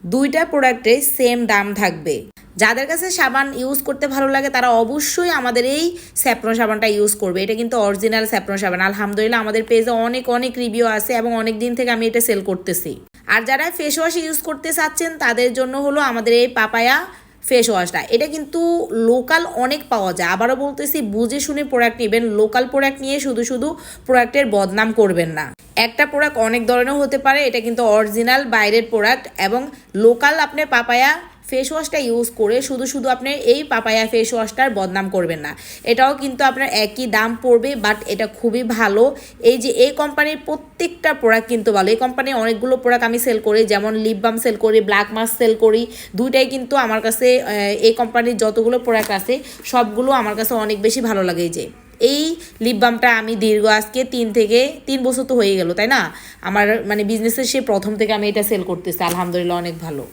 দুইটা প্রোডাক্টে সেম দাম থাকবে। যাদের কাছে সাবান ইউজ করতে ভালো লাগে তারা অবশ্যই আমাদের এই স্যাফরন সাবানটা ইউজ করবে। এটা কিন্তু অরিজিনাল স্যাফরন সাবান। আলহামদুলিল্লাহ আমাদের পেজে অনেক অনেক রিভিউ আছে এবং অনেক দিন থেকে আমি এটা সেল করতেছি। আর যারা ফেস ওয়াশ ইউজ করতে চাচ্ছেন তাদের জন্য হলো আমাদের এই পাপায়া ফেস ওয়াশটা। এটা কিন্তু লোকাল অনেক পাওয়া যায়। আবারও বলতেছি, বুঝে শুনে প্রোডাক্ট নেবেন। লোকাল প্রোডাক্ট নিয়ে শুধু শুধু প্রোডাক্টের বদনাম করবেন না। একটা প্রোডাক্ট অনেক ধরনের হতে পারে, এটা কিন্তু অরিজিনাল বাইরের প্রোডাক্ট। এবং লোকাল আপনি পাপায়া ফেস ওয়াশটা ইউজ করে শুধু শুধু আপনি এই পাপায়া ফেস ওয়াশটার বদনাম করবেন না। এটাও কিন্তু আপনার একই দাম পড়বে, বাট এটা খুবই ভালো। এই যে এই কোম্পানির প্রত্যেকটা প্রোডাক্ট কিন্তু ভালো। এই কোম্পানির অনেকগুলো প্রোডাক্ট আমি সেল করি, যেমন লিপ বাম সেল করি, ব্ল্যাক মাস্ক সেল করি। দুইটাই কিন্তু আমার কাছে এই কোম্পানির যতগুলো প্রোডাক্ট আছে সবগুলো আমার কাছে অনেক বেশি ভালো লাগে। যে এই লিপ বামটা আমি দীর্ঘ আজকে 3 বছর তো হয়ে গেল, তাই না? আমার মানে বিজনেসের সে প্রথম থেকে আমি এটা সেল করতেছি, আলহামদুলিল্লাহ অনেক ভালো।